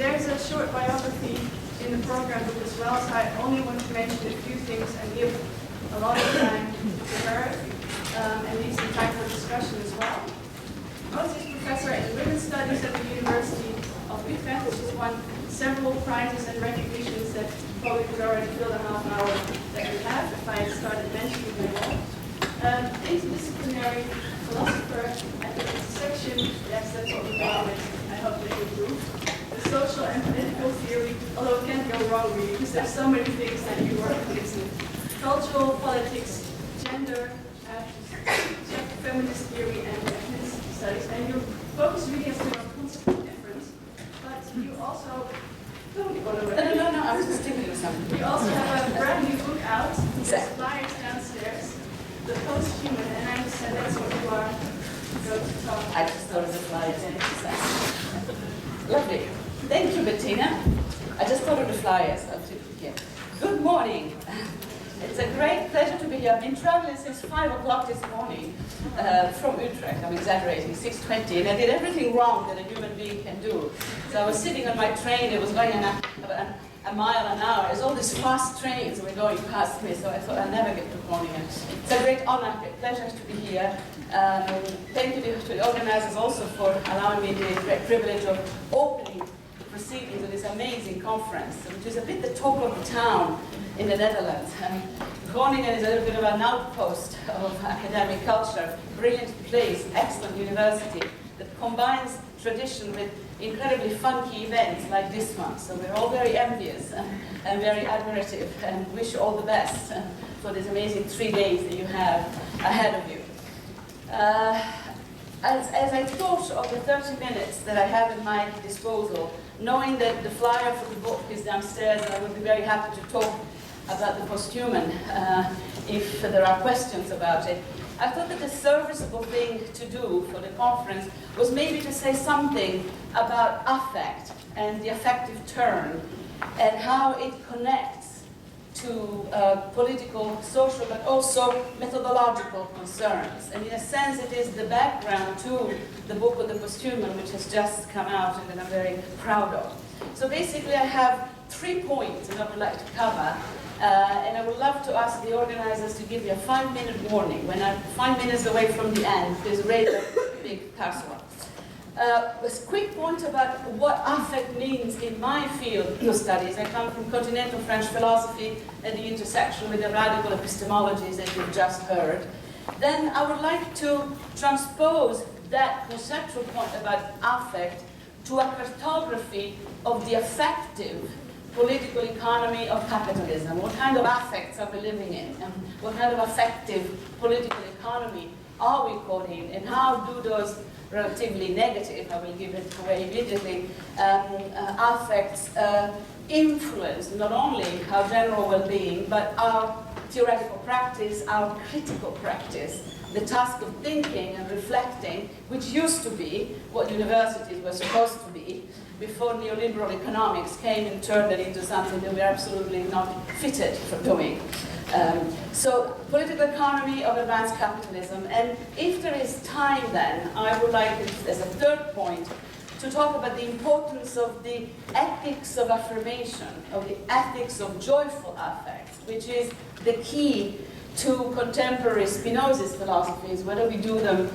there's a short biography in the program book as well, so I only want to mention a few things and give a lot of time to her and leave some time for discussion as well. Rosi is professor in women's studies at the University of Utrecht. She's won several prizes and recognitions that probably could already fill the half an hour that we have if I started mentioning them all. Interdisciplinary philosopher at the intersection, yes, that's what we're going with. I hope they will do. The social and political theory, although it can't go wrong really, because there's so many things that you work with. Cultural politics, gender, feminist theory, and ethnicity studies. And your focus really has been on concept of difference, but you also don't go away. No, I was just thinking of something. You also have a brand new book out. There's flyers downstairs. The Posthuman, and I understand that's what you are going to talk about. I just thought of the flyers. Lovely. Thank you, Bettina. I just thought of the flyers. Yeah. Good morning. It's a great pleasure to be here. I've been traveling since 5 o'clock this morning from Utrecht. I'm exaggerating, 6:20, and I did everything wrong that a human being can do. So I was sitting on my train, it was going a mile an hour. There's all these fast trains were going past me, so I thought I'll never get to Groningen. It's a great honor, great pleasure to be here. Thank you to the organizers also for allowing me the great privilege of opening the proceedings of this amazing conference, which is a bit the talk of the town in the Netherlands. Groningen is a little bit of an outpost of academic culture, brilliant place, excellent university that combines tradition with incredibly funky events like this one. So we're all very envious and very admirative and wish you all the best for these amazing 3 days that you have ahead of you. As I thought of the 30 minutes that I have at my disposal, knowing that the flyer for the book is downstairs, and I would be very happy to talk about the Posthuman if there are questions about it, I thought that the serviceable thing to do for the conference was maybe to say something about affect and the affective turn and how it connects to political, social, but also methodological concerns. And in a sense, it is the background to the book of the Posthuman, which has just come out and that I'm very proud of. So basically, I have 3 points that I would like to cover. And I would love to ask the organizers to give me a 5-minute warning. When I'm 5 minutes away from the end, please raise a big cursor. A quick point about what affect means in my field of studies. I come from continental French philosophy at the intersection with the radical epistemologies that you've just heard. Then I would like to transpose that conceptual point about affect to a cartography of the affective political economy of capitalism. What kind of affects are we living in? And what kind of affective political economy are we caught in? And how do those relatively negative, I will give it away immediately, affects influence not only our general well-being, but our theoretical practice, our critical practice, the task of thinking and reflecting, which used to be what universities were supposed to be, before neoliberal economics came and turned it into something that we're absolutely not fitted for doing. So, political economy of advanced capitalism. And if there is time then, I would like, as a third point, to talk about the importance of the ethics of affirmation, of the ethics of joyful affects, which is the key to contemporary Spinoza's philosophies, whether we do them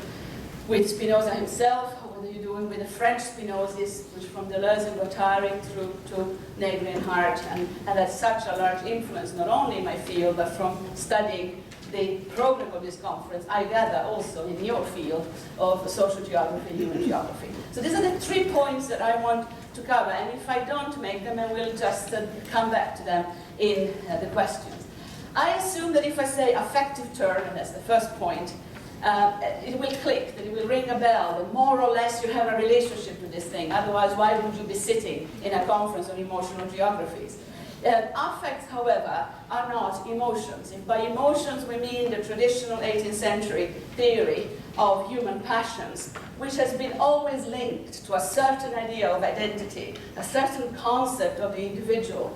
with Spinoza himself, you doing with the French Spinozis, which from Deleuze and Guattari through to Negri and Hart, and had such a large influence, not only in my field, but from studying the program of this conference, I gather also in your field of social geography, human geography. So these are the 3 points that I want to cover, and if I don't make them, I will just come back to them in the questions. I assume that if I say affective turn, and that's the first point, it will click, that it will ring a bell, that more or less you have a relationship with this thing. Otherwise, why would you be sitting in a conference on emotional geographies? Affects, however, are not emotions. If by emotions we mean the traditional 18th century theory of human passions, which has been always linked to a certain idea of identity, a certain concept of the individual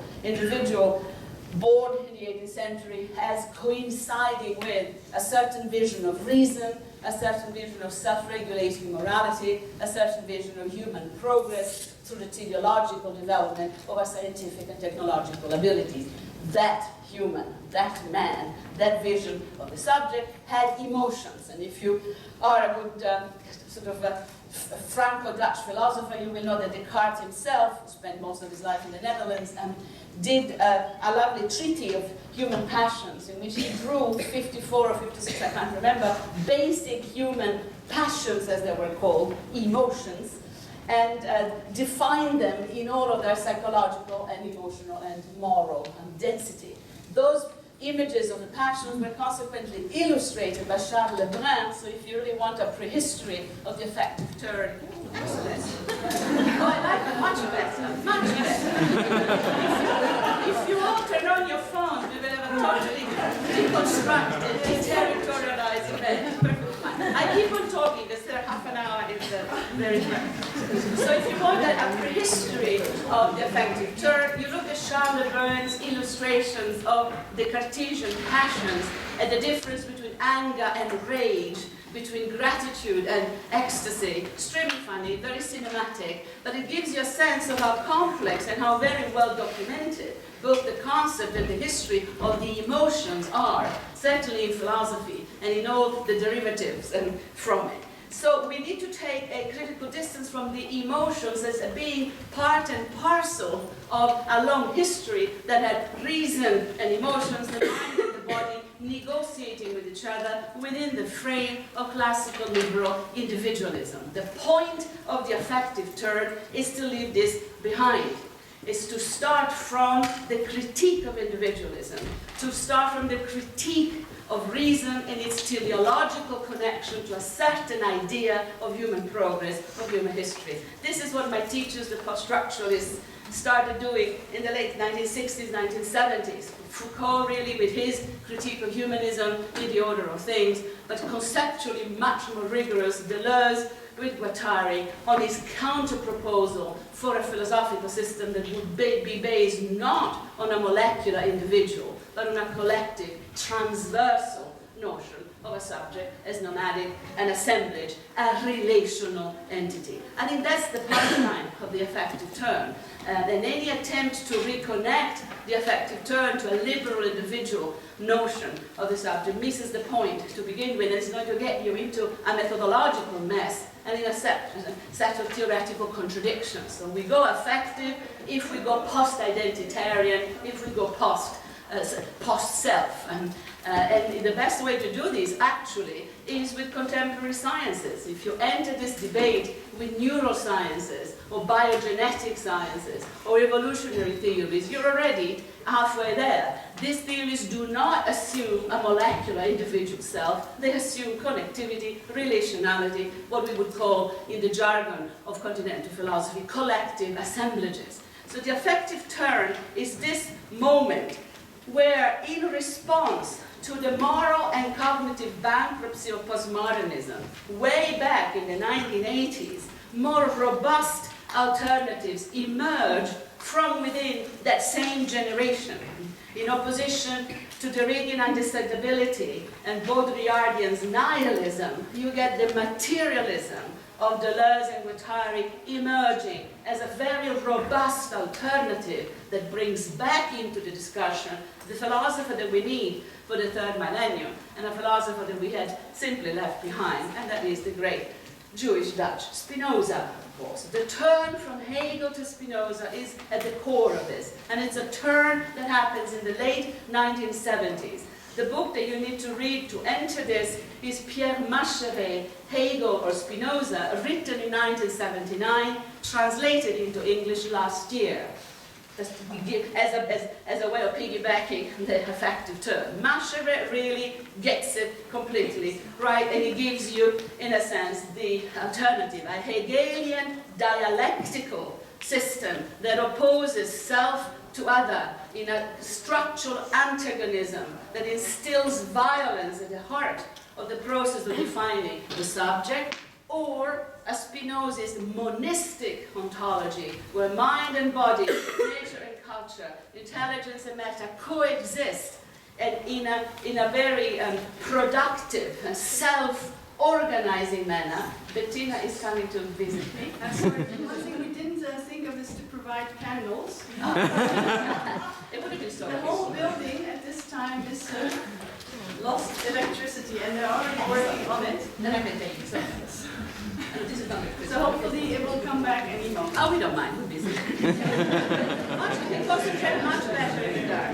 born in the 18th century as coinciding with a certain vision of reason, a certain vision of self-regulating morality, a certain vision of human progress through the teleological development of our scientific and technological abilities. That human, that man, that vision of the subject had emotions. And if you are a good Franco-Dutch philosopher, you will know that Descartes himself, who spent most of his life in the Netherlands, did a lovely treatise of human passions in which he drew 54 or 56, I can't remember, basic human passions, as they were called, emotions, and defined them in all of their psychological and emotional and moral density. Those images of the passions were consequently illustrated by Charles Lebrun, so if you really want a prehistory of the affective turn, oh, I like it much better, much better. If you all turn on your phones, we will have a totally deconstructed, deterritorialized event. Perfect fine. I keep on talking because there half an hour is very important. So if you want a prehistory of the affective turn, you look at Charles Lebrun's illustrations of the Cartesian passions and the difference between anger and rage, between gratitude and ecstasy. Extremely funny, very cinematic, but it gives you a sense of how complex and how very well documented both the concept and the history of the emotions are, certainly in philosophy and in all the derivatives from it. So we need to take a critical distance from the emotions as being part and parcel of a long history that had reason and emotions, the mind and the body, negotiating with each other within the frame of classical liberal individualism. The point of the affective turn is to leave this behind. Is to start from the critique of individualism, to start from the critique of reason and its teleological connection to a certain idea of human progress, of human history. This is what my teachers, the post-structuralists, started doing in the late 1960s, 1970s. Foucault really with his critique of humanism in the order of things, but conceptually much more rigorous, Deleuze with Guattari on his counter-proposal for a philosophical system that would be based not on a molecular individual, but on a collective, transversal notion of a subject as nomadic, an assemblage, a relational entity. I think that's the punchline of the affective turn. And any attempt to reconnect the affective turn to a liberal individual notion of the subject misses the point to begin with, and it's going to get you into a methodological mess and in a set of theoretical contradictions. So we go affective if we go post-identitarian, if we go post-self. And the best way to do this, actually, is with contemporary sciences. If you enter this debate with neurosciences, or biogenetic sciences, or evolutionary theories, you're already halfway there. These theories do not assume a molecular individual self. They assume connectivity, relationality, what we would call, in the jargon of continental philosophy, collective assemblages. So the affective turn is this moment where, in response to the moral and cognitive bankruptcy of postmodernism, way back in the 1980s, more robust alternatives emerge from within that same generation. In opposition to Derridian understandability and Baudrillardian's nihilism, you get the materialism of Deleuze and Guattari emerging as a very robust alternative that brings back into the discussion the philosopher that we need for the third millennium, and a philosopher that we had simply left behind, and that is the great Jewish Dutch Spinoza, of course. The turn from Hegel to Spinoza is at the core of this, and it's a turn that happens in the late 1970s. The book that you need to read to enter this is Pierre Macheret, Hegel or Spinoza, written in 1979, translated into English last year, as a way of piggybacking the affective turn. Macheret really gets it completely right, and he gives you, in a sense, the alternative, a Hegelian dialectical system that opposes self to other in a structural antagonism that instills violence at the heart of the process of defining the subject, or a Spinozist monistic ontology where mind and body, nature and culture, intelligence and matter coexist, and in a very productive, self-organizing manner. Bettina is coming to visit me. Sorry, one thing we didn't think provide candles. It would have been so The whole building at this time is lost electricity, and they're already working on it. Then I can take it. This is not good. So hopefully it will come back any moment. Oh, we don't mind. We're busy. We can concentrate much better in the dark.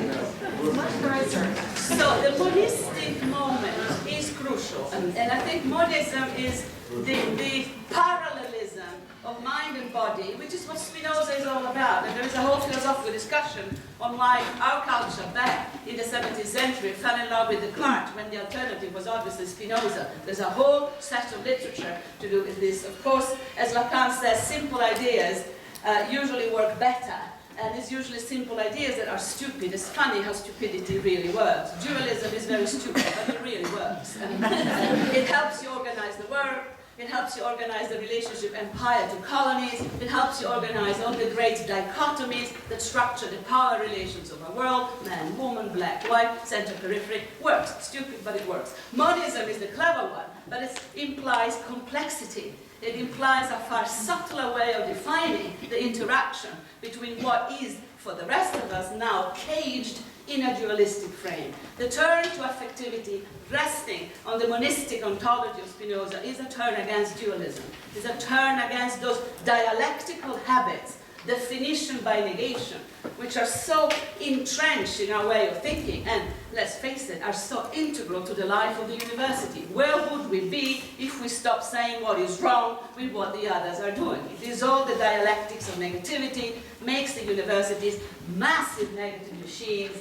Much brighter. So the monistic moment is crucial, and I think monism is the parallelism of mind and body, which is what Spinoza is all about. And there is a whole philosophical discussion on why our culture back in the 17th century fell in love with Descartes when the alternative was obviously Spinoza. There's a whole set of literature to do with this. Of course, as Lacan says, simple ideas usually work better. And it's usually simple ideas that are stupid. It's funny how stupidity really works. Dualism is very stupid, but it really works. It helps you organize the work. It helps you organize the relationship empire to colonies. It helps you organize all the great dichotomies that structure the power relations of our world. Man, woman, black, white, center, periphery. Works. Stupid, but it works. Monism is the clever one, but it implies complexity. It implies a far subtler way of defining the interaction between what is, for the rest of us, now caged in a dualistic frame. The turn to affectivity resting on the monistic ontology of Spinoza is a turn against dualism. Is a turn against those dialectical habits, definition by negation, which are so entrenched in our way of thinking and, let's face it, are so integral to the life of the university. Where would we be if we stopped saying what is wrong with what the others are doing? It is all the dialectics of negativity, makes the universities massive negative machines,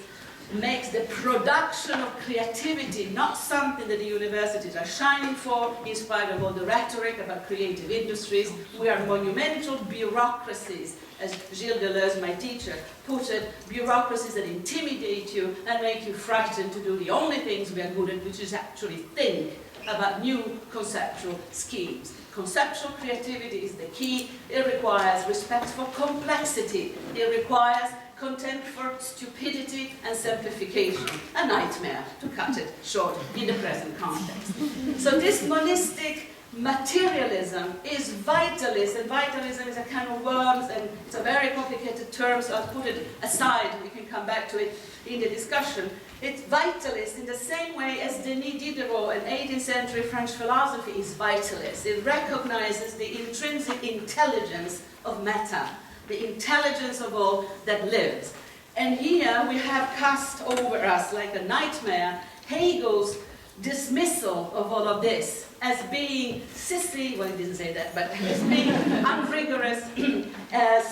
makes the production of creativity not something that the universities are shining for, in spite of all the rhetoric about creative industries. We are monumental bureaucracies, as Gilles Deleuze, my teacher, put it, bureaucracies that intimidate you and make you frightened to do the only things we are good at, which is actually think about new conceptual schemes. Conceptual creativity is the key. It requires respect for complexity. It requires contempt for stupidity and simplification. A nightmare, to cut it short in the present context. So this monistic materialism is vitalist, and vitalism is a kind of worms, and it's a very complicated term, so I'll put it aside. We can come back to it in the discussion. It's vitalist in the same way as Denis Diderot, an 18th century French philosophy, is vitalist. It recognizes the intrinsic intelligence of matter, the intelligence of all that lives. And here we have cast over us like a nightmare Hegel's dismissal of all of this as being sissy, well, he didn't say that, but as being unrigorous,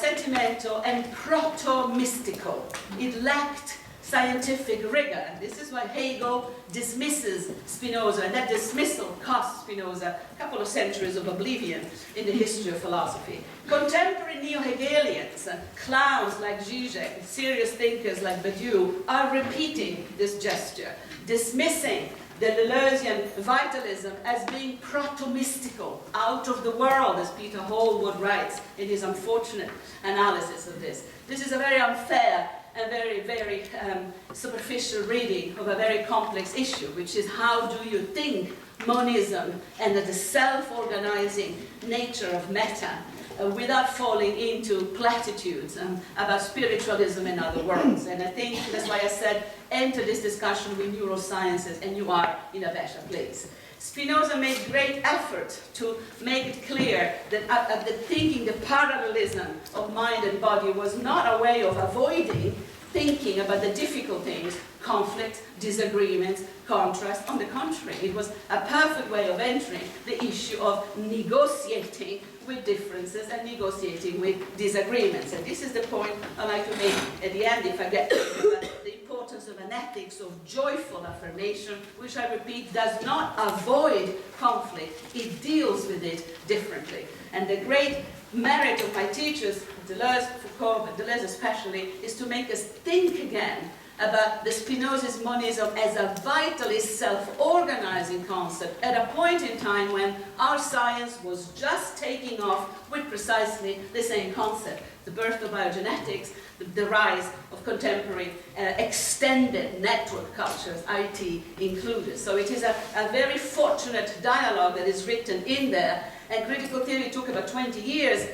sentimental, and proto-mystical. It lacked scientific rigor, and this is why Hegel dismisses Spinoza, and that dismissal cost Spinoza a couple of centuries of oblivion in the history of philosophy. Contemporary neo-Hegelians, clowns like Zizek, serious thinkers like Badiou, are repeating this gesture, dismissing the Deleuzian vitalism as being proto-mystical, out of the world, as Peter Hallwood writes in his unfortunate analysis of this. This is a very unfair and very, very superficial reading of a very complex issue, which is how do you think monism and the self-organizing nature of matter without falling into platitudes about spiritualism and other worlds. And I think that's why I said, enter this discussion with neurosciences and you are in a better place. Spinoza made great effort to make it clear that the thinking, the parallelism of mind and body was not a way of avoiding thinking about the difficult things, conflict, disagreement, contrast. On the contrary, it was a perfect way of entering the issue of negotiating with differences and negotiating with disagreements. And this is the point I like to make at the end, if I get to it, the importance of an ethics of joyful affirmation, which I repeat, does not avoid conflict, it deals with it differently. And the great merit of my teachers, Deleuze, Foucault, but Deleuze especially, is to make us think again about the Spinoza's monism as a vitalist self-organizing concept at a point in time when our science was just taking off with precisely the same concept. The birth of biogenetics, the rise of contemporary extended network cultures, IT included. So it is a very fortunate dialogue that is written in there, and critical theory took about 20 years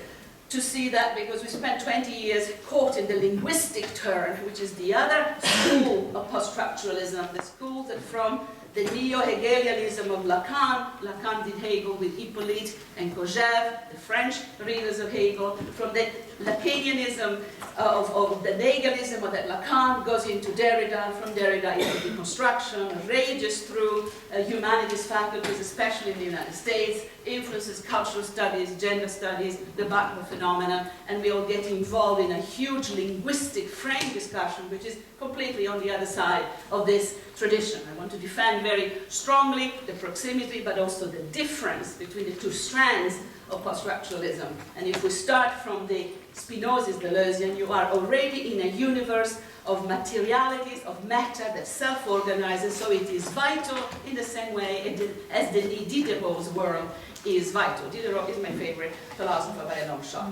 to see that, because we spent 20 years caught in the linguistic turn, which is the other school of post-structuralism, the school that from the neo-Hegelianism of Lacan, Lacan did Hegel with Hippolyte and Kojève, the French readers of Hegel, from the Lacanianism of the Hegelianism of that Lacan goes into Derrida, from Derrida into deconstruction, rages through humanities faculties, especially in the United States, influences cultural studies, gender studies, the Butler phenomenon, and we all get involved in a huge linguistic frame discussion, which is completely on the other side of this tradition. I want to defend very strongly the proximity, but also the difference between the two strands of post-structuralism. And if we start from the Spinoza's Deleuzian, you are already in a universe of materialities, of matter that self-organizes, so it is vital in the same way as the Diderot's world is vital. Diderot is my favorite philosopher by a long shot.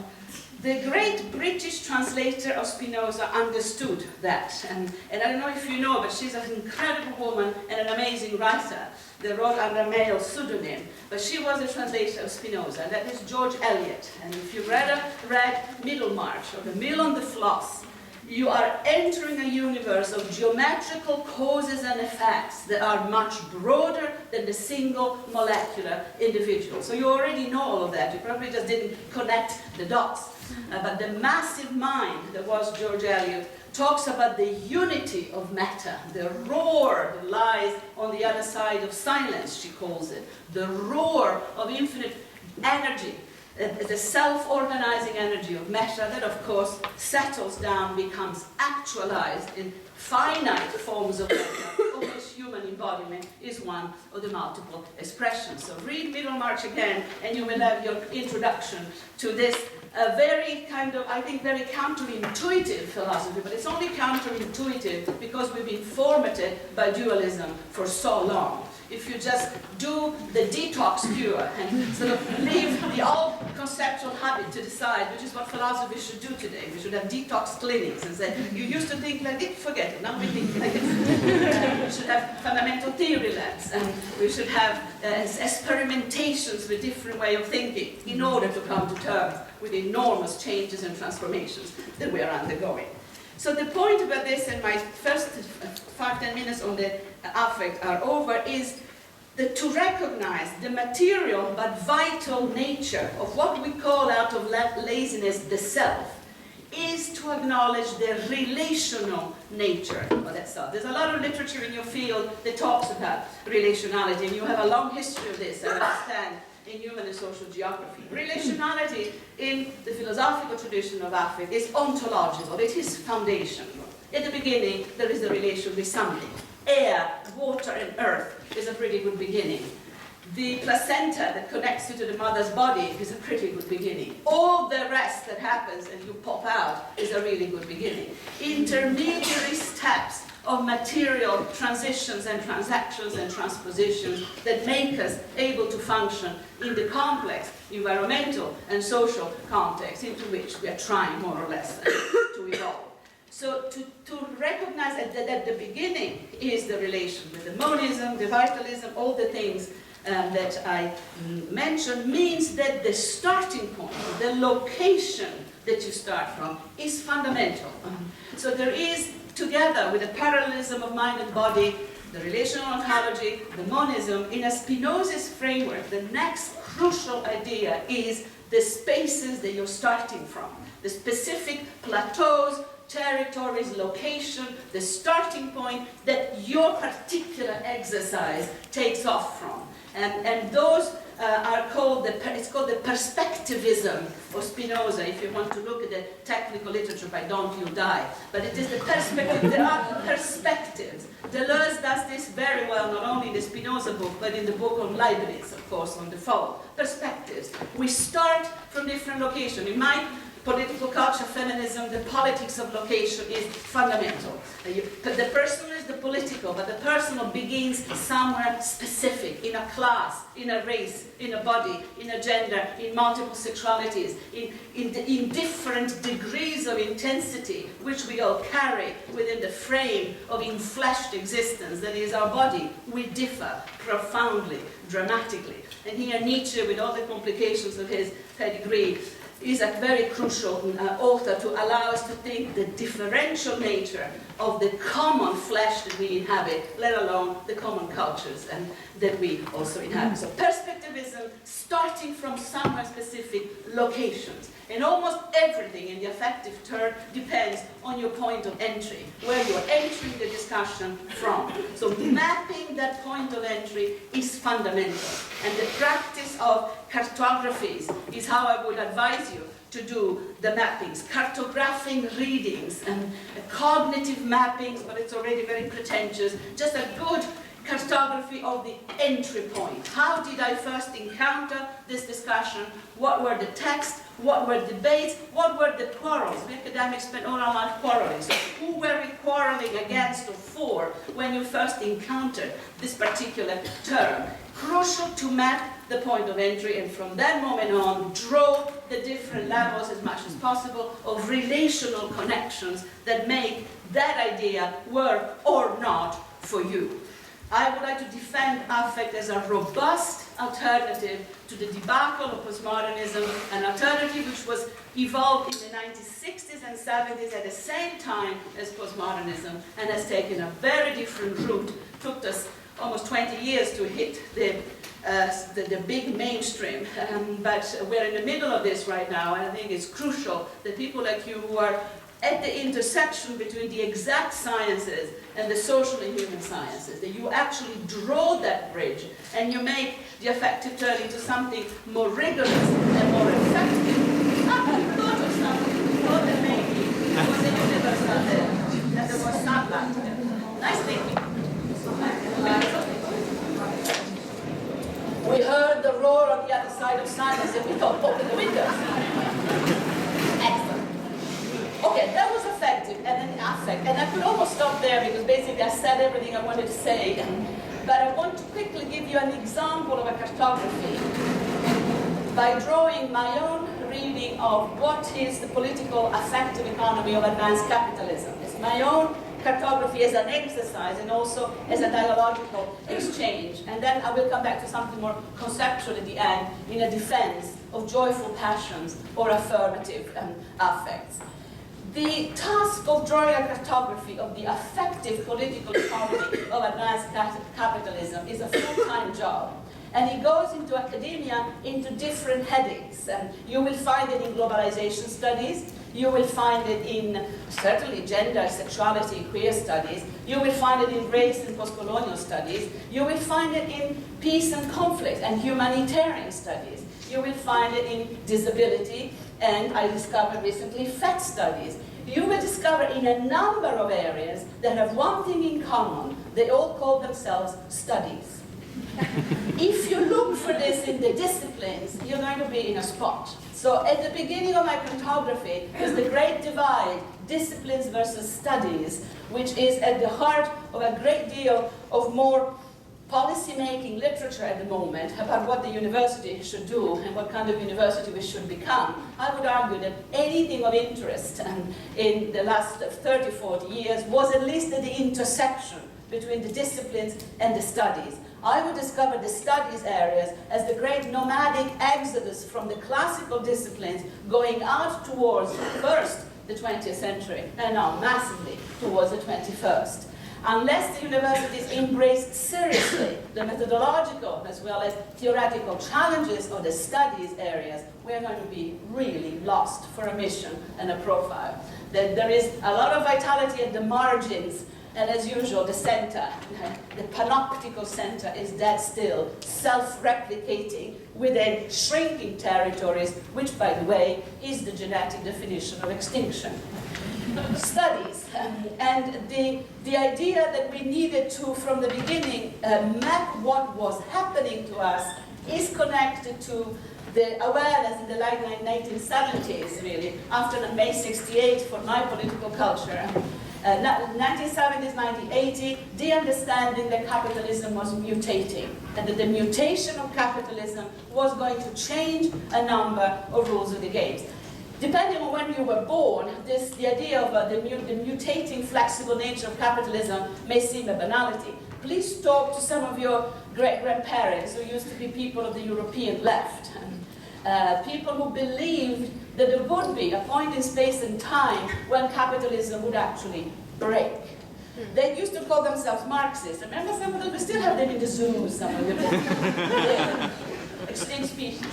The great British translator of Spinoza understood that, and I don't know if you know, but she's an incredible woman and an amazing writer. They wrote under a male pseudonym, but she was a translator of Spinoza, and that is George Eliot. And if you read Middlemarch, or The Mill on the Floss, you are entering a universe of geometrical causes and effects that are much broader than the single molecular individual. So you already know all of that. You probably just didn't connect the dots. But the massive mind that was George Eliot talks about the unity of matter, the roar that lies on the other side of silence, she calls it, the roar of infinite energy, the self-organizing energy of matter that, of course, settles down, becomes actualized in finite forms of matter, of which human embodiment is one of the multiple expressions. So read Middlemarch again, and you will have your introduction to this very kind of, I think, very counterintuitive philosophy, but it's only counterintuitive because we've been formatted by dualism for so long. If you just do the detox cure and sort of leave the old conceptual habit to the side, which is what philosophy should do today. We should have detox clinics and say, you used to think like this, forget it, now we think like this. We should have fundamental theory labs, and we should have experimentations with different way of thinking in order to come to terms with enormous changes and transformations that we are undergoing. So the point about this, and my first 5-10 minutes on the affect are over, is to recognize the material but vital nature of what we call out of laziness the self, is to acknowledge the relational nature of that self. There's a lot of literature in your field that talks about relationality, and you have a long history of this, I understand, in human and social geography. Relationality in the philosophical tradition of affect is ontological, it is foundational. At the beginning, there is a relation with something. Air, water, and earth is a pretty good beginning. The placenta that connects you to the mother's body is a pretty good beginning. All the rest that happens and you pop out is a really good beginning. Intermediary steps of material transitions and transactions and transpositions that make us able to function in the complex environmental and social context into which we are trying more or less to evolve. So to recognize that at the beginning is the relation with the monism, the vitalism, all the things that I mentioned, means that the starting point, the location that you start from, is fundamental. So there is, together with the parallelism of mind and body, the relational ontology, the monism, in a Spinoza's framework, the next crucial idea is the spaces that you're starting from, the specific plateaus, territories, location, the starting point that your particular exercise takes off from. And those are called, it's called the perspectivism of Spinoza, if you want to look at the technical literature by Don't You Die. But it is the perspective, there are perspectives. Deleuze does this very well, not only in the Spinoza book, but in the book on Leibniz, of course, on the fall. Perspectives. We start from different locations. In my political culture, feminism, the politics of location is fundamental. The personal is the political, but the personal begins somewhere specific, in a class, in a race, in a body, in a gender, in multiple sexualities, in different degrees of intensity, which we all carry within the frame of infleshed existence that is our body. We differ profoundly, dramatically. And here Nietzsche, with all the complications of his pedigree, is a very crucial author to allow us to think the differential nature of the common flesh that we inhabit, let alone the common cultures and that we also inhabit. So perspectivism starting from somewhere specific locations. And almost everything in the affective turn depends on your point of entry, where you're entering the discussion from. So mapping that point of entry is fundamental. And the practice of cartographies is how I would advise you to do the mappings. Cartographing readings and cognitive mappings, but it's already very pretentious. Just a good cartography of the entry point. How did I first encounter this discussion? What were the texts? What were debates? What were the quarrels? We academics spend all our life quarreling. So who were we quarreling against or for when you first encountered this particular term? Crucial to map the point of entry, and from that moment on, draw the different levels as much as possible of relational connections that make that idea work or not for you. I would like to defend affect as a robust alternative to the debacle of postmodernism, an alternative which was evolved in the 1960s and 70s at the same time as postmodernism and has taken a very different route. Took us almost 20 years to hit the big mainstream, but we're in the middle of this right now, and I think it's crucial that people like you who are at the intersection between the exact sciences and the social and human sciences, that you actually draw that bridge and you make the affective turn into something more rigorous and more effective. I thought of something before that maybe it was a universe out there, that there was sunlight there. Nice thinking. We heard the roar on the other side of silence and we thought, open the windows. Excellent. Okay, that was effective, and then affect. And I could almost stop there because basically I said everything I wanted to say. But I want to quickly give you an example of a cartography by drawing my own reading of what is the political affective economy of advanced capitalism. It's my own cartography as an exercise and also as a dialogical exchange. And then I will come back to something more conceptual at the end in a defense of joyful passions or affirmative affects. The task of drawing a cartography of the affective political economy of advanced capitalism is a full-time job. And it goes into academia into different headings. And you will find it in globalization studies. You will find it in, certainly, gender, sexuality, queer studies. You will find it in race and post-colonial studies. You will find it in peace and conflict and humanitarian studies. You will find it in disability, and I discovered recently FET studies. You will discover in a number of areas that have one thing in common. They all call themselves studies. If you look for this in the disciplines, you're going to be in a spot. So at the beginning of my cartography is the great divide, disciplines versus studies, which is at the heart of a great deal of more policy-making literature at the moment about what the university should do and what kind of university we should become. I would argue that anything of interest in the last 30, 40 years was at least at the intersection between the disciplines and the studies. I would discover the studies areas as the great nomadic exodus from the classical disciplines going out towards first the 20th century and now massively towards the 21st. Unless the universities embraced seriously the methodological as well as theoretical challenges of the studies areas, we're going to be really lost for a mission and a profile. There is a lot of vitality at the margins, and as usual, the center, the panoptical center, is dead still, self-replicating within shrinking territories, which, by the way, is the genetic definition of extinction. Studies, and the idea that we needed to, from the beginning, map what was happening to us is connected to the awareness in the late 1970s, really, after May 68 for my political culture. 1970s, 1980, the understanding that capitalism was mutating, and that the mutation of capitalism was going to change a number of rules of the game. Depending on when you were born, the idea of the mutating, flexible nature of capitalism may seem a banality. Please talk to some of your great-grandparents who used to be people of the European left, people who believed that there would be a point in space and time when capitalism would actually break. They used to call themselves Marxists. Remember some of them? We still have them in the zoos, some of them. Yeah. Extinct species.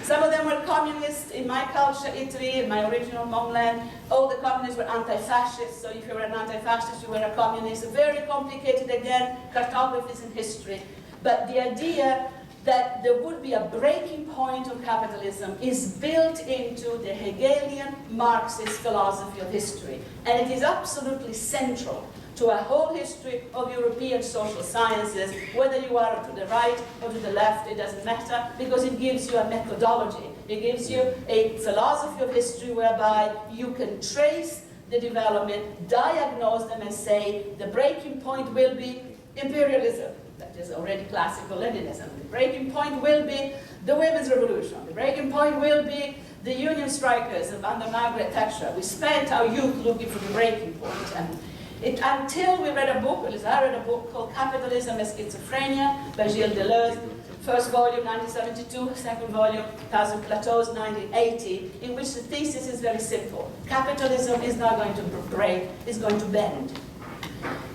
Some of them were communists. In my culture, Italy, in my original homeland, all the communists were anti-fascists. So if you were an anti-fascist, you were a communist. Very complicated, again, cartographies in history. But the idea that there would be a breaking point of capitalism is built into the Hegelian Marxist philosophy of history. And it is absolutely central to a whole history of European social sciences, whether you are to the right or to the left, it doesn't matter, because it gives you a methodology. It gives you a philosophy of history whereby you can trace the development, diagnose them, and say the breaking point will be imperialism. That is already classical Leninism. The breaking point will be the women's revolution. The breaking point will be the union strikers under Margaret Thatcher. We spent our youth looking for the breaking point. And until we read a book, at least I read a book called Capitalism and Schizophrenia by Gilles Deleuze, first volume 1972, second volume 1000 Plateaus 1980, in which the thesis is very simple. Capitalism is not going to break, it's going to bend.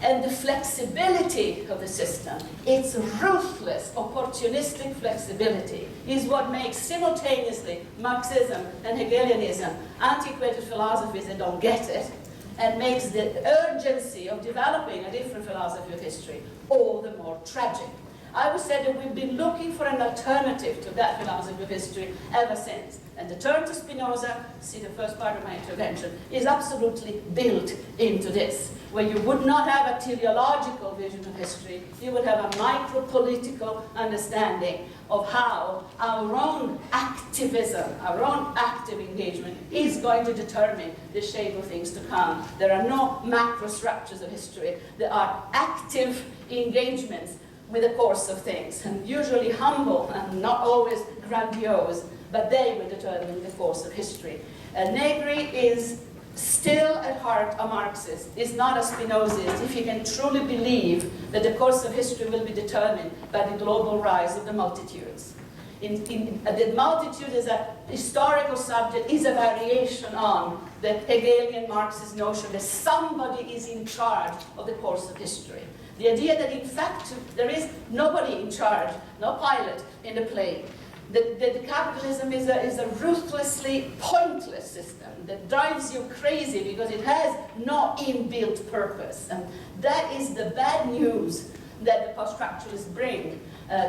And the flexibility of the system, its ruthless, opportunistic flexibility, is what makes simultaneously Marxism and Hegelianism antiquated philosophies that don't get it, and makes the urgency of developing a different philosophy of history all the more tragic. I would say that we've been looking for an alternative to that philosophy of history ever since. And the turn to Spinoza, see the first part of my intervention, is absolutely built into this, where you would not have a teleological vision of history, you would have a micro-political understanding of how our own activism, our own active engagement is going to determine the shape of things to come. There are no macro structures of history. There are active engagements with the course of things, and usually humble and not always grandiose, but they will determine the course of history. Negri is still at heart a Marxist, is not a Spinozist, if he can truly believe that the course of history will be determined by the global rise of the multitudes. The multitude as a historical subject is a variation on the Hegelian Marxist notion that somebody is in charge of the course of history. The idea that in fact there is nobody in charge, no pilot in the plane. That capitalism is a ruthlessly pointless system that drives you crazy because it has no inbuilt purpose. And that is the bad news that the post-structuralists bring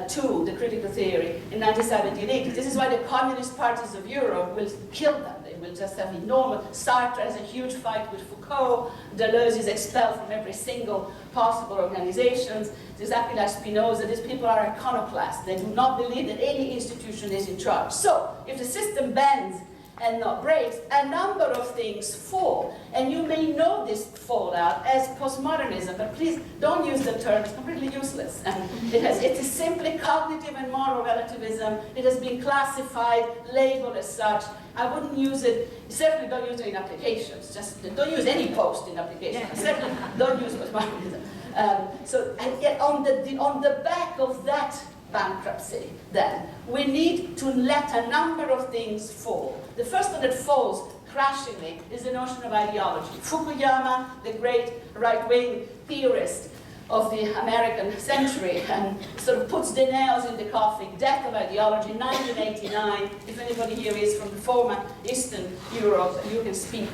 to the critical theory in 1970 This is why the communist parties of Europe will kill them. They will just have enormous... Sartre has a huge fight with Foucault. Deleuze is expelled from every single possible organization. It's exactly like Spinoza. These people are iconoclasts. They do not believe that any institution is in charge. So, if the system bends and not breaks, a number of things fall. And you may know this fallout as postmodernism, but please don't use the term, it's completely useless. And it is simply cognitive and moral relativism. It has been classified, labeled as such. I wouldn't use it, certainly don't use it in applications. Just don't use any post in applications. Certainly don't use postmodernism. And yet on the back of that bankruptcy, then, we need to let a number of things fall. The first one that falls crashingly is the notion of ideology. Fukuyama, the great right-wing theorist of the American century, and sort of puts the nails in the coffin, death of ideology, 1989. If anybody here is from the former Eastern Europe, you can speak.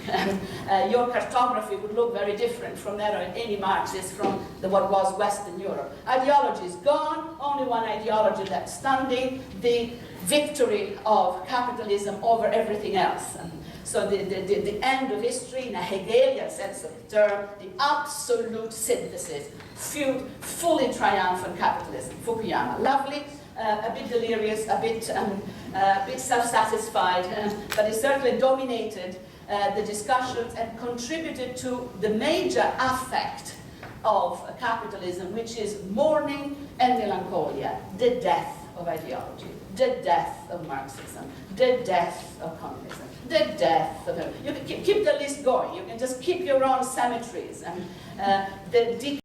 Your cartography would look very different from that of any Marxist from what was Western Europe. Ideology is gone, only one ideology left standing, the victory of capitalism over everything else. So the end of history, in a Hegelian sense of the term, the absolute synthesis, fully triumphant capitalism. Fukuyama, lovely, a bit delirious, a bit self-satisfied, but it certainly dominated the discussions and contributed to the major affect of capitalism, which is mourning and melancholia, the death of ideology, the death of Marxism, the death of communism, the death of... You can keep the list going. You can just keep your own cemeteries. And the decline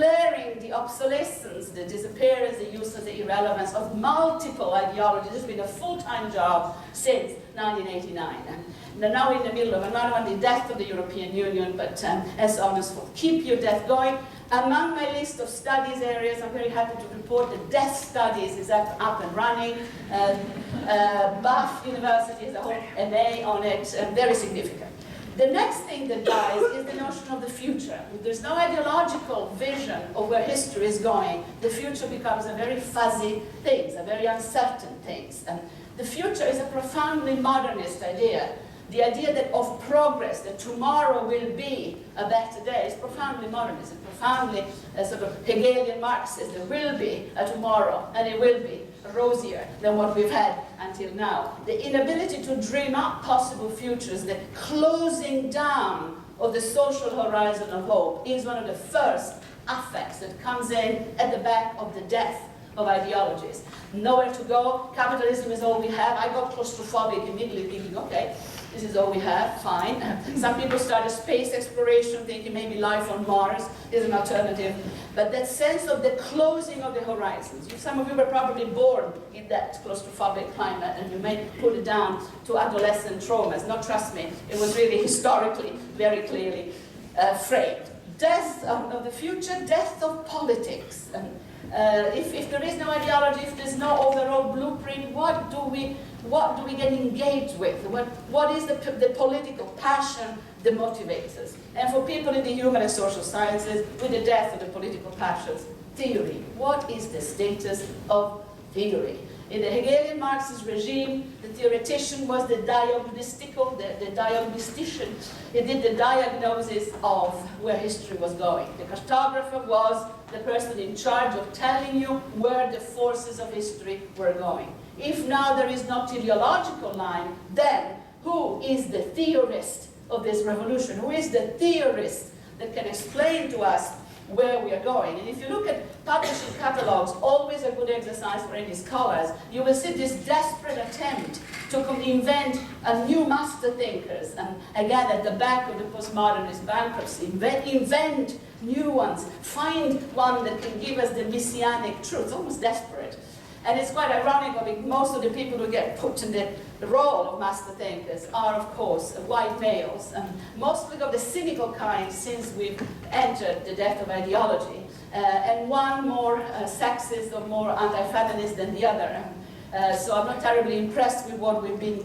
declaring the obsolescence, the disappearance, the useless, the irrelevance of multiple ideologies. It's been a full-time job since 1989. And they're now in the middle of not only the death of the European Union, but as honest for keep your death going. Among my list of studies areas, I'm very happy to report that death studies is up and running. Bath University has a whole MA on it, very significant. The next thing that dies is the notion of the future. If there's no ideological vision of where history is going, the future becomes a very fuzzy thing, a very uncertain thing. And the future is a profoundly modernist idea. The idea that of progress, that tomorrow will be a better day, is profoundly modernist, and profoundly sort of Hegelian Marxist. There will be a tomorrow, and it will be rosier than what we've had until now. The inability to dream up possible futures, the closing down of the social horizon of hope, is one of the first affects that comes in at the back of the death of ideologies. Nowhere to go, capitalism is all we have. I got claustrophobic immediately thinking, okay, this is all we have, fine. Some people started space exploration thinking maybe life on Mars is an alternative. But that sense of the closing of the horizons. Some of you were probably born in that claustrophobic climate, and you may put it down to adolescent traumas. No, trust me, it was really historically very clearly framed. Death of the future, death of politics. If there is no ideology, if there's no overall blueprint, what do we get engaged with? What is the political passion that motivates us? And for people in the human and social sciences, with the death of the political passions, theory. What is the status of theory? In the Hegelian Marxist regime, the theoretician was the diagnostician. He did the diagnosis of where history was going. The cartographer was the person in charge of telling you where the forces of history were going. If now there is no teleological line, then who is the theorist of this revolution? Who is the theorist that can explain to us where we are going? And if you look at publishing catalogs, always a good exercise for any scholars, you will see this desperate attempt to invent a new master thinkers. And again, at the back of the postmodernist bankruptcy, invent new ones, find one that can give us the messianic truth. It's almost desperate. And it's quite ironic, I mean, most of the people who get put in the role of master thinkers are, of course, white males, and mostly of the cynical kind since we've entered the death of ideology, and one more sexist or more anti-feminist than the other. So I'm not terribly impressed with what we've been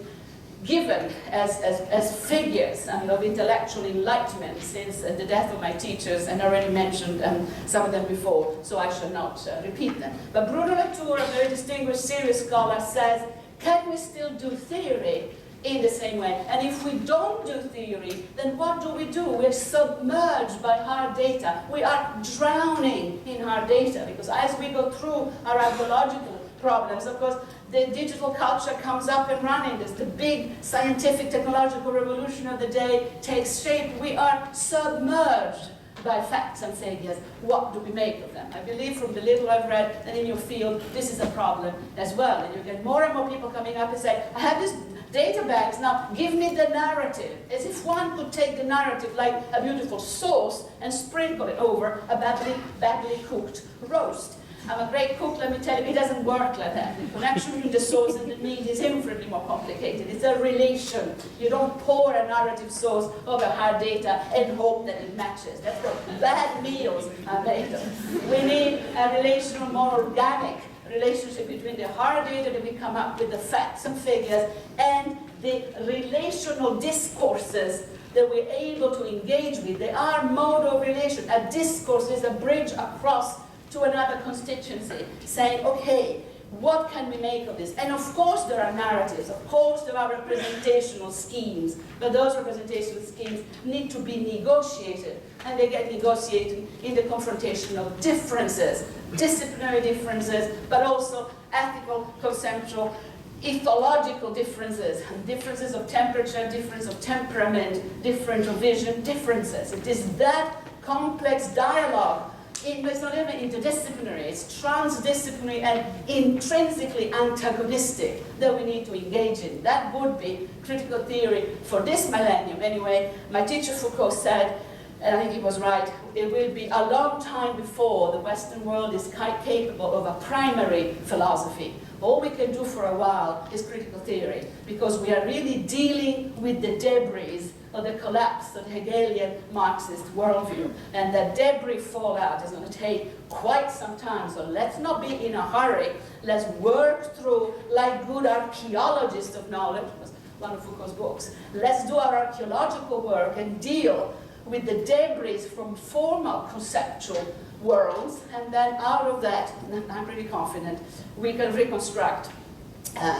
given as figures and of intellectual enlightenment since the death of my teachers, and I already mentioned some of them before, so I shall not repeat them. But Bruno Latour, a very distinguished, serious scholar, says, can we still do theory in the same way? And if we don't do theory, then what do? We're submerged by hard data. We are drowning in hard data, because as we go through our ideological problems, of course, the digital culture comes up and running. There's the big scientific technological revolution of the day takes shape. We are submerged by facts and figures. What do we make of them? I believe from the little I've read that in your field, this is a problem as well. And you get more and more people coming up and say, I have this data banks, now give me the narrative. As if one could take the narrative like a beautiful sauce and sprinkle it over a badly cooked roast. I'm a great cook, let me tell you, it doesn't work like that. The connection between the sauce and the meat is infinitely more complicated. It's a relation. You don't pour a narrative sauce over hard data and hope that it matches. That's what bad meals are made of. We need a relational, more organic relationship between the hard data that we come up with, the facts and figures, and the relational discourses that we're able to engage with. They are mode of relation. A discourse is a bridge across to another constituency, saying, okay, what can we make of this? And of course there are narratives, of course there are representational schemes, but those representational schemes need to be negotiated, and they get negotiated in the confrontation of differences, disciplinary differences, but also ethical, conceptual, ethological differences, and differences of temperature, difference of temperament, difference of vision, differences. It is that complex dialogue. It's not even interdisciplinary, it's transdisciplinary and intrinsically antagonistic that we need to engage in. That would be critical theory for this millennium. Anyway, my teacher Foucault said, and I think he was right, it will be a long time before the Western world is capable of a primary philosophy. All we can do for a while is critical theory, because we are really dealing with the debris of the collapse of the Hegelian Marxist worldview. And that debris fallout is going to take quite some time. So let's not be in a hurry. Let's work through, like good archaeologists of knowledge, was one of Foucault's books. Let's do our archaeological work and deal with the debris from formal conceptual worlds, and then out of that, and I'm pretty confident, we can reconstruct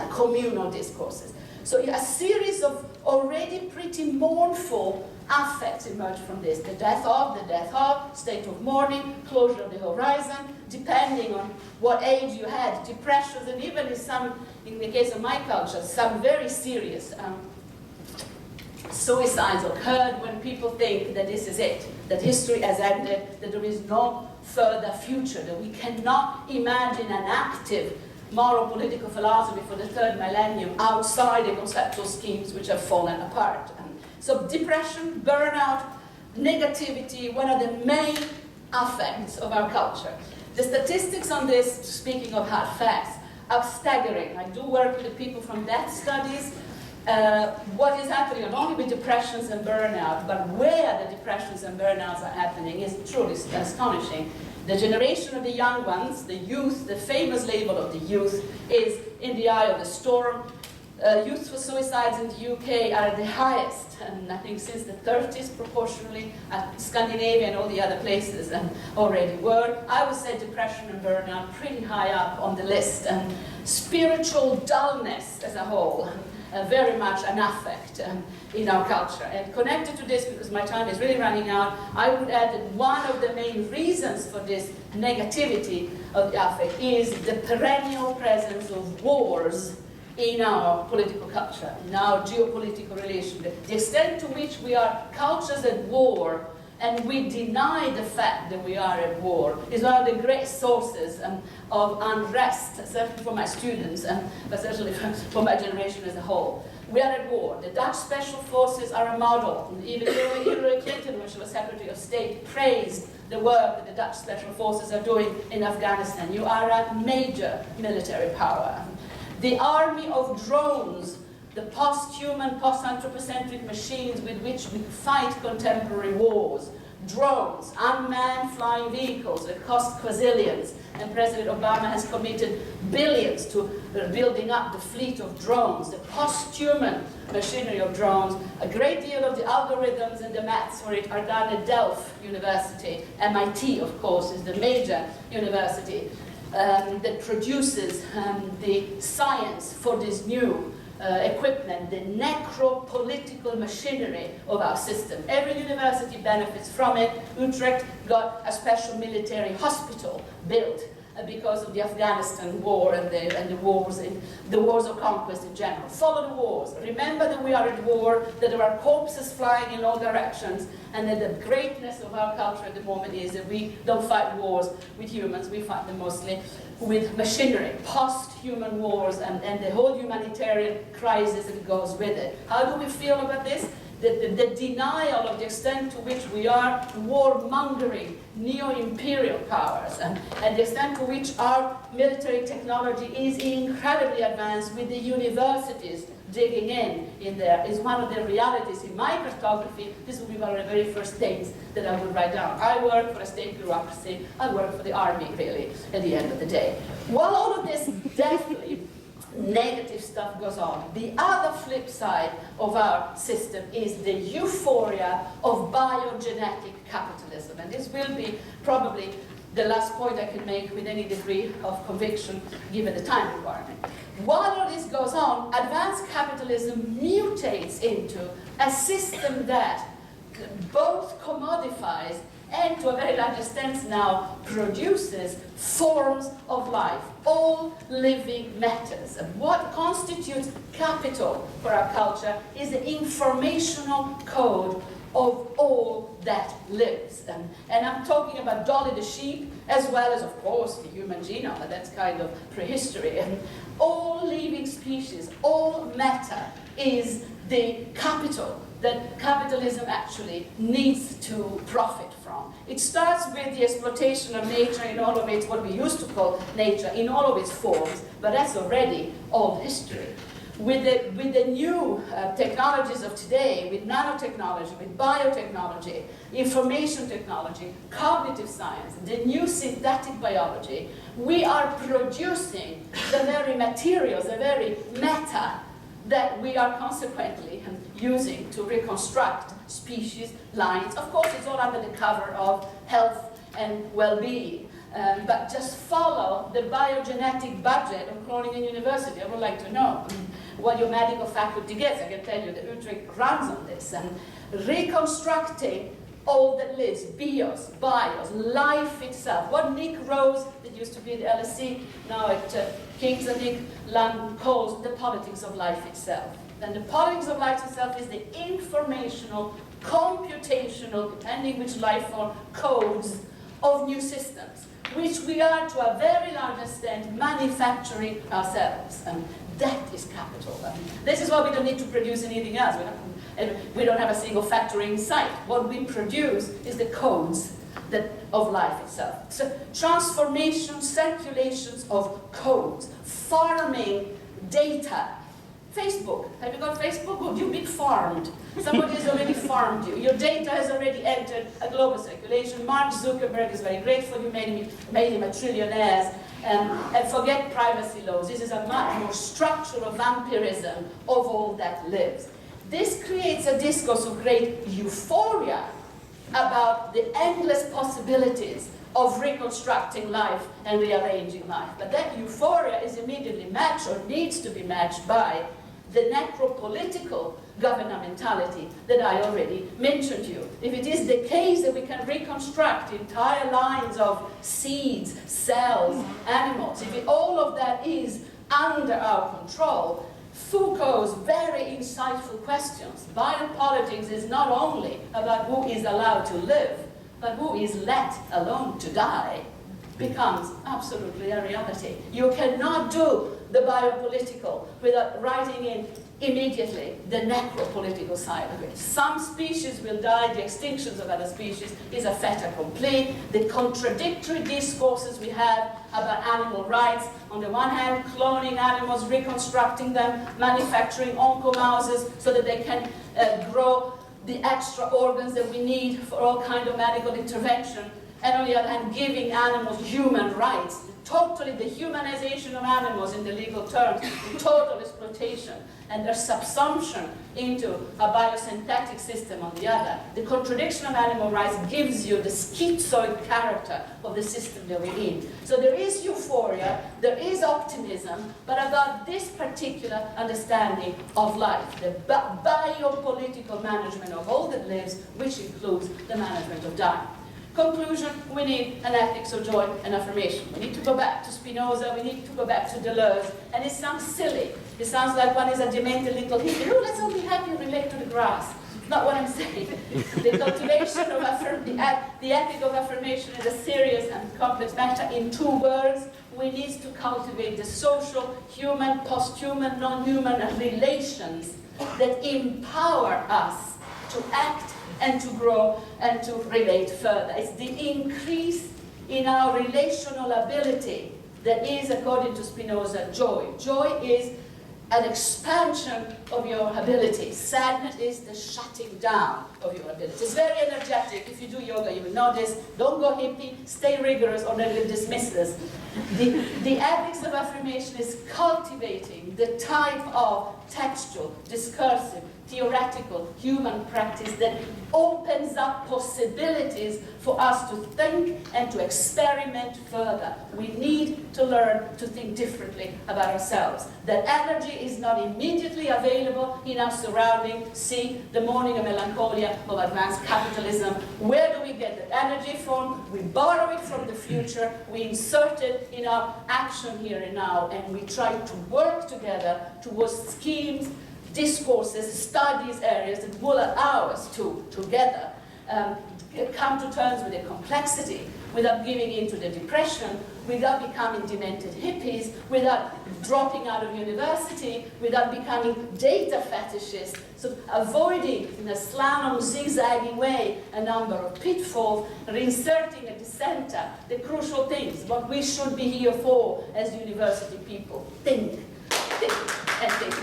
communal discourses. So a series of already pretty mournful affects emerge from this. The death of, state of mourning, closure of the horizon, depending on what age you had, depressions, and even in the case of my culture, some very serious suicides occurred when people think that this is it, that history has ended, that there is no further future, that we cannot imagine an active moral political philosophy for the third millennium outside the conceptual schemes which have fallen apart. So depression, burnout, negativity, one of the main affects of our culture. The statistics on this, speaking of hard facts, are staggering. I do work with people from death studies. What is happening not only with depressions and burnout, but where the depressions and burnouts are happening is truly astonishing. The generation of the young ones, the youth, the famous label of the youth, is in the eye of the storm. Youth for suicides in the UK are the highest, and I think since the 30s proportionally, Scandinavia and all the other places already were. I would say depression and burnout pretty high up on the list, and spiritual dullness as a whole. Very much an affect in our culture. And connected to this, because my time is really running out, I would add that one of the main reasons for this negativity of the affect is the perennial presence of wars in our political culture, in our geopolitical relationship. The extent to which we are cultures at war and we deny the fact that we are at war is one of the great sources of unrest, certainly for my students, but certainly for my generation as a whole. We are at war. The Dutch Special Forces are a model. Even Hillary Clinton, when she was Secretary of State, praised the work that the Dutch Special Forces are doing in Afghanistan. You are a major military power. The army of drones, the post-human, post-anthropocentric machines with which we fight contemporary wars. Drones, unmanned flying vehicles that cost quadrillions, and President Obama has committed billions to building up the fleet of drones, the post-human machinery of drones. A great deal of the algorithms and the maths for it are done at Delft University. MIT, of course, is the major university that produces the science for this new equipment, the necro-political machinery of our system. Every university benefits from it. Utrecht got a special military hospital built because of the Afghanistan war and the wars of conquest in general. Follow the wars. Remember that we are at war, that there are corpses flying in all directions, and that the greatness of our culture at the moment is that we don't fight wars with humans, we fight them mostly with machinery, post-human wars, and the whole humanitarian crisis that goes with it. How do we feel about this? The denial of the extent to which we are warmongering neo-imperial powers, and the extent to which our military technology is incredibly advanced, with the universities digging in there, is one of the realities in my cartography. This will be one of the very first things that I would write down. I work for a state bureaucracy, I work for the army, really, at the end of the day. While all of this definitely negative stuff goes on, the other flip side of our system is the euphoria of biogenetic capitalism. And this will be probably the last point I can make with any degree of conviction, given the time requirement. While all this goes on, advanced capitalism mutates into a system that both commodifies and to a very large extent now produces forms of life. All living matters. And what constitutes capital for our culture is the informational code of all that lives. And I'm talking about Dolly the sheep, as well as, of course, the human genome, but that's kind of prehistory. And all living species, all matter is the capital that capitalism actually needs to profit from. It starts with the exploitation of nature in all of its, what we used to call nature, in all of its forms, but that's already old history. With the new technologies of today, with nanotechnology, with biotechnology, information technology, cognitive science, the new synthetic biology, we are producing the very materials, the very matter that we are consequently using to reconstruct species lines. Of course, it's all under the cover of health and well-being. But just follow the biogenetic budget of Groningen University. I would like to know what your medical faculty gets. I can tell you that Utrecht runs on this. And reconstructing all that lives, bios, life itself. What Nick Rose, that used to be at LSE, now at King's and Nick Land, calls the politics of life itself. And the politics of life itself is the informational, computational, depending which life form, codes of new systems, which we are to a very large extent manufacturing ourselves. And that is capital. This is why we don't need to produce anything else. We don't have a single factory in sight. What we produce is the codes of life itself. So transformation, circulations of codes, farming data. Facebook, have you got Facebook? Good, you've been farmed. Somebody has already farmed you. Your data has already entered a global circulation. Mark Zuckerberg is very grateful you made him a trillionaire. And forget privacy laws. This is a much more structural vampirism of all that lives. This creates a discourse of great euphoria about the endless possibilities of reconstructing life and rearranging life. But that euphoria is immediately matched, or needs to be matched, by the necropolitical governmentality that I already mentioned to you. If it is the case that we can reconstruct entire lines of seeds, cells, animals, if all of that is under our control, Foucault's very insightful questions, biopolitics is not only about who is allowed to live, but who is let alone to die, becomes absolutely a reality. You cannot do the biopolitical without writing in immediately the necropolitical side of it. Some species will die, the extinctions of other species is a fait accompli. The contradictory discourses we have about animal rights, on the one hand, cloning animals, reconstructing them, manufacturing oncomouses so that they can grow the extra organs that we need for all kinds of medical intervention, and on the other hand, giving animals human rights, totally the humanization of animals in the legal terms, the total exploitation, and their subsumption into a biosynthetic system on the other. The contradiction of animal rights gives you the schizoid character of the system that we're in. So there is euphoria, there is optimism, but about this particular understanding of life, the biopolitical management of all that lives, which includes the management of dying. Conclusion, we need an ethics of joy and affirmation. We need to go back to Spinoza, we need to go back to Deleuze, and it sounds silly. It sounds like one is a demented little hippie. Oh, let's all be happy and relate to the grass. Not what I'm saying. The cultivation of the ethic of affirmation is a serious and complex matter. In 2 words, we need to cultivate the social, human, posthuman, non-human relations that empower us to act and to grow and to relate further. It's the increase in our relational ability that is, according to Spinoza, joy. Joy is an expansion of your ability. Sadness is the shutting down of your ability. It's very energetic. If you do yoga, you will notice. Don't go hippie, stay rigorous, or they will dismiss this. The ethics of affirmation is cultivating the type of textual, discursive, theoretical human practice that opens up possibilities for us to think and to experiment further. We need to learn to think differently about ourselves. That energy is not immediately available in our surrounding. See, the morning of melancholia of advanced capitalism. Where do we get that energy from? We borrow it from the future, we insert it in our action here and now, and we try to work together towards schemes, discourses, studies, areas that will allow us to, together, come to terms with the complexity, without giving into the depression, without becoming demented hippies, without dropping out of university, without becoming data fetishists, so avoiding in a slalom, zigzaggy way a number of pitfalls, reinserting at the center the crucial things, what we should be here for as university people. Think, and think.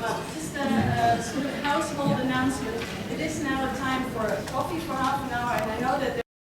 Well, just a sort of household announcement. It is now time for coffee for half an hour, and I know that